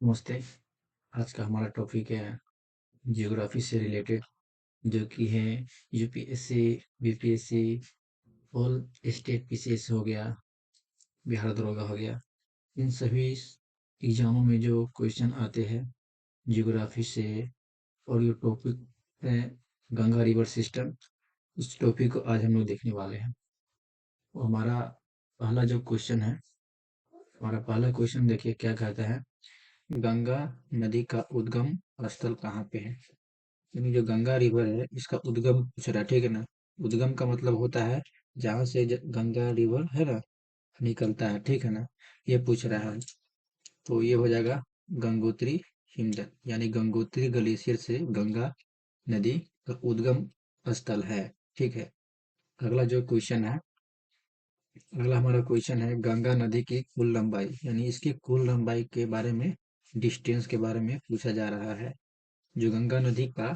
नमस्ते। आज का हमारा टॉपिक है ज्योग्राफी से रिलेटेड, जो कि है UPSC, BPSC, all state PCS हो गया, बिहार दरोगा हो गया। इन सभी एग्जामों में जो क्वेश्चन आते हैं ज्योग्राफी से, और ये टॉपिक है गंगा रिवर सिस्टम। इस टॉपिक को आज हम लोग देखने वाले हैं। तो हमारा पहला जो क्वेश्चन है, हमारा पहला क्वेश्चन देखिए क्या कहता है। गंगा नदी का उद्गम स्थल कहाँ पे है? यानी जो गंगा रिवर है इसका उद्गम पूछ रहा है, ठीक है ना। उद्गम का मतलब होता है जहाँ से गंगा रिवर है ना निकलता है, ठीक है ना। ये पूछ रहा है, तो ये हो जाएगा गंगोत्री हिमनद, यानी गंगोत्री ग्लेशियर से गंगा नदी का उद्गम स्थल है, ठीक है। अगला जो क्वेश्चन है, अगला हमारा क्वेश्चन है गंगा नदी की कुल लंबाई, यानी इसकी कुल लंबाई के बारे में, डिस्टेंस के बारे में पूछा जा रहा है। जो गंगा नदी का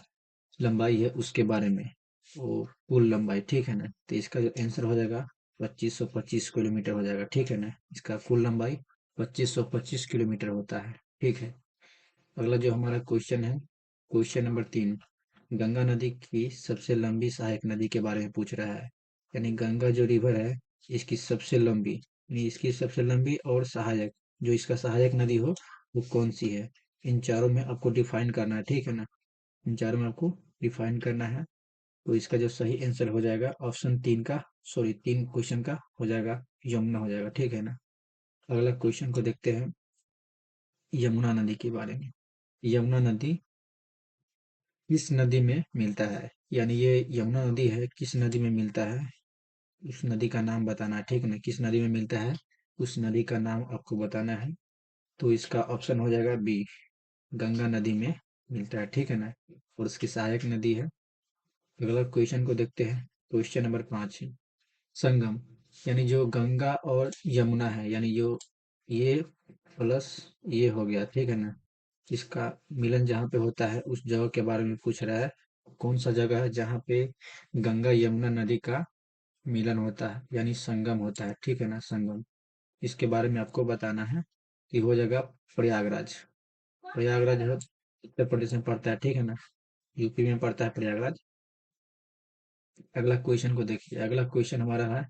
लंबाई है उसके बारे में, वो कुल लंबाई, ठीक है ना। तो इसका जो आंसर हो जाएगा 2525 किलोमीटर हो जाएगा, ठीक है ना। इसका कुल लंबाई 2525 किलोमीटर होता है, ठीक है। अगला जो हमारा क्वेश्चन है, क्वेश्चन नंबर 3, गंगा नदी की सबसे लंबी सहायक नदी के बारे में पूछ रहा है। यानी गंगा जो रिवर है इसकी सबसे लंबी, यानी इसकी सबसे लंबी और सहायक, जो इसका सहायक नदी हो वो कौन सी है। इन चारों में आपको डिफाइन करना है, ठीक है ना। इन चारों में आपको डिफाइन करना है। तो इसका जो सही आंसर हो जाएगा ऑप्शन 3 का, सॉरी 3 क्वेश्चन का हो जाएगा यमुना हो जाएगा, ठीक है ना। अगला क्वेश्चन को देखते हैं यमुना नदी के बारे में। यमुना नदी किस नदी में मिलता है, यानी ये यमुना नदी है किस नदी में मिलता है, उस नदी का नाम बताना है, ठीक है ना। किस नदी में मिलता है उस नदी का नाम आपको बताना है। तो इसका ऑप्शन हो जाएगा बी, गंगा नदी में मिलता है, ठीक है ना। और उसकी सहायक नदी है। अगला क्वेश्चन को देखते हैं, क्वेश्चन नंबर 5, संगम, यानी जो गंगा और यमुना है, यानी जो ये प्लस ये हो गया, ठीक है ना। इसका मिलन जहाँ पे होता है उस जगह के बारे में पूछ रहा है। कौन सा जगह है जहाँ पे गंगा यमुना नदी का मिलन होता है, यानी संगम होता है, ठीक है ना, संगम। इसके बारे में आपको बताना है कि हो जाएगा प्रयागराज। प्रयागराज है उत्तर प्रदेश में पड़ता है, ठीक है ना। यूपी में पड़ता है प्रयागराज। अगला क्वेश्चन को देखिए, अगला क्वेश्चन हमारा है,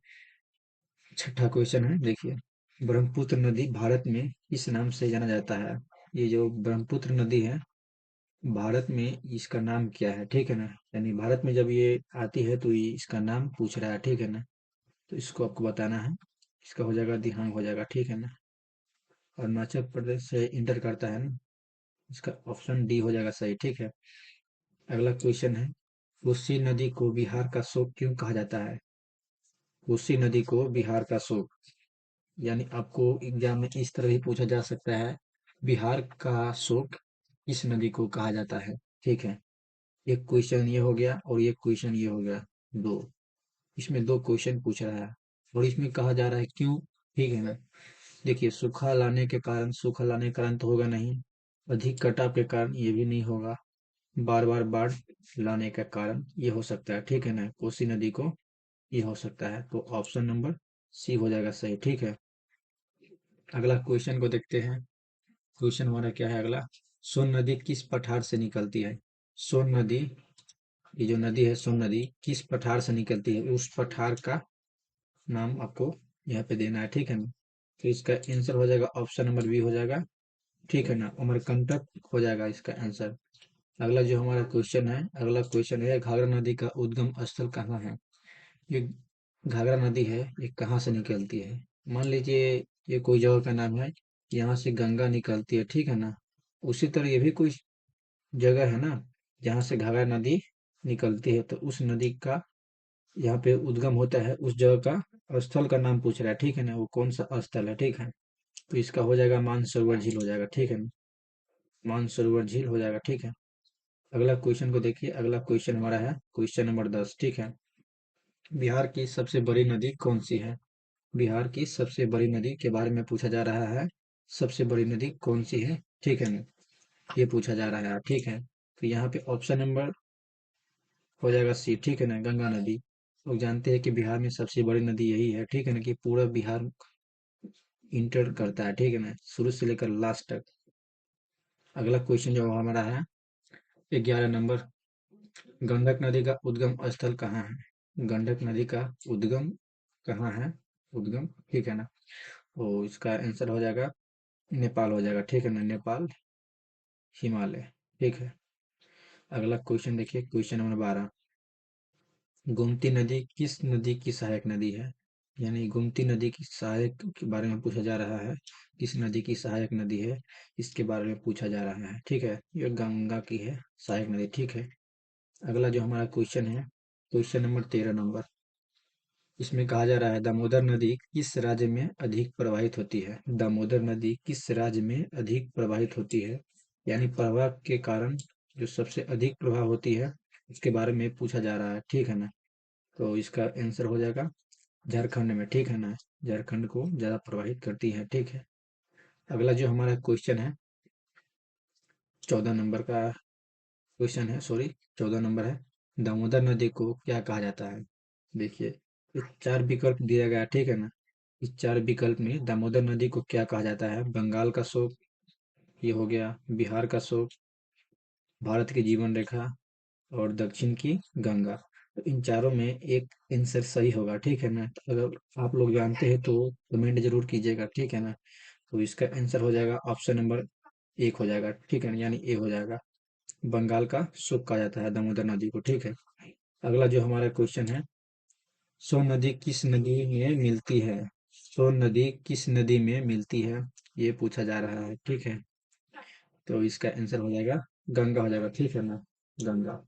छठा क्वेश्चन है, देखिए। ब्रह्मपुत्र नदी भारत में किस नाम से जाना जाता है। ये जो ब्रह्मपुत्र नदी है भारत में इसका नाम क्या है, ठीक है ना। यानी भारत में जब ये आती है तो ये इसका नाम पूछ रहा है, ठीक है ना। तो इसको आपको बताना है। इसका हो जाएगा दिहांग हो जाएगा, ठीक है ना। अरुणाचल प्रदेश से इंटर करता है ना। इसका ऑप्शन डी हो जाएगा सही, ठीक है। अगला क्वेश्चन है, कोसी नदी को बिहार का शोक क्यों कहा जाता है। कोसी नदी को बिहार का शोक, यानी आपको एग्जाम में इस तरह भी पूछा जा सकता है, बिहार का शोक किस नदी को कहा जाता है, ठीक है। एक क्वेश्चन ये हो गया और एक क्वेश्चन ये हो गया, दो। इसमें दो क्वेश्चन पूछ रहा है और इसमें कहा जा रहा है क्यों, ठीक है ना। देखिए, सूखा लाने के कारण, सूखा लाने के कारण तो होगा नहीं, अधिक कटाव के कारण ये भी नहीं होगा, बार बार बाढ़ लाने के कारण ये हो सकता है, ठीक है ना। कोसी नदी को ये हो सकता है, तो ऑप्शन नंबर सी हो जाएगा सही, ठीक है। अगला क्वेश्चन को देखते हैं। क्वेश्चन हमारा क्या है अगला, सोन नदी किस पठार से निकलती है। सोन नदी, ये जो नदी है सोन नदी किस पठार से निकलती है, उस पठार का नाम आपको यहाँ पे देना है, ठीक है ना। तो इसका आंसर हो जाएगा ऑप्शन नंबर बी हो जाएगा, ठीक है ना, अमरकंटक हो जाएगा इसका आंसर। अगला जो हमारा क्वेश्चन है, अगला क्वेश्चन है घाघरा नदी का उद्गम स्थल कहाँ है। ये घाघरा नदी है ये कहाँ से निकलती है। मान लीजिए ये कोई जगह का नाम है, यहाँ से गंगा निकलती है, ठीक है ना। उसी तरह ये भी कोई जगह है ना जहाँ से घाघरा नदी निकलती है, तो उस नदी का यहाँ पे उद्गम होता है, उस जगह का स्थल का नाम पूछ रहा है, ठीक है ना। वो कौन सा स्थल है, ठीक है। तो इसका हो जाएगा मानसरोवर झील हो जाएगा, ठीक है ना। मानसरोवर झील हो जाएगा, ठीक है। अगला क्वेश्चन को देखिए, अगला क्वेश्चन हमारा है क्वेश्चन नंबर 10, ठीक है। बिहार की सबसे बड़ी नदी कौन सी है। बिहार की सबसे बड़ी नदी के बारे में पूछा जा रहा है। सबसे बड़ी नदी कौन सी है, ठीक है ना, ये पूछा जा रहा है, ठीक है। तो यहाँ पे ऑप्शन नंबर हो जाएगा सी, ठीक है ना, गंगा नदी। लोग जानते हैं कि बिहार में सबसे बड़ी नदी यही है, ठीक है ना, कि पूरा बिहार इंटर करता है, ठीक है ना, शुरू से लेकर लास्ट तक। अगला क्वेश्चन जो हमारा है 11 नंबर, गंडक नदी का उद्गम स्थल कहाँ है? गंडक नदी का उद्गम कहाँ है? उद्गम, ठीक है ना। तो इसका आंसर हो जाएगा नेपाल हो जाएगा, ठीक है ना, नेपाल, हिमालय, ठीक है। अगला क्वेश्चन देखिए, क्वेश्चन नंबर 12, गोमती नदी किस नदी की सहायक नदी है? यानी गोमती नदी की सहायक के बारे में पूछा जा रहा है, किस नदी की सहायक नदी है, इसके बारे में पूछा जा रहा है, ठीक है। ये गंगा की है सहायक नदी, ठीक है। अगला जो हमारा क्वेश्चन है, क्वेश्चन नंबर 13 नंबर, इसमें कहा जा रहा है दामोदर नदी किस राज्य में अधिक प्रवाहित होती है? दामोदर नदी किस राज्य में अधिक प्रवाहित होती है? यानी प्रवाह के कारण जो सबसे अधिक प्रवाह होती है उसके बारे में पूछा जा रहा है, ठीक है ना। तो इसका आंसर हो जाएगा झारखंड में, ठीक है ना, झारखंड को ज्यादा प्रभावित करती है, ठीक है। अगला जो हमारा क्वेश्चन है 14 नंबर का क्वेश्चन है, सॉरी 14 नंबर है, दामोदर नदी को क्या कहा जाता है? देखिए, ये चार विकल्प दिया गया है, ठीक है ना। इस चार विकल्प में दामोदर नदी को क्या कहा जाता है? बंगाल का शोक, ये हो गया, बिहार का शोक, भारत की जीवन रेखा, और दक्षिण की गंगा। तो इन चारों में एक आंसर सही होगा, ठीक है ना। तो अगर आप लोग जानते हैं तो कमेंट जरूर कीजिएगा, ठीक है ना। तो इसका आंसर हो जाएगा ऑप्शन नंबर एक हो जाएगा, ठीक है ना, यानी ए हो जाएगा। बंगाल का सुख कहा जाता है दामोदर नदी को, ठीक है। अगला जो हमारा क्वेश्चन है, सोन नदी किस नदी में मिलती है? सोन नदी किस नदी में मिलती है, ये पूछा जा रहा है, ठीक है। तो इसका आंसर हो जाएगा गंगा हो जाएगा, ठीक है ना, गंगा।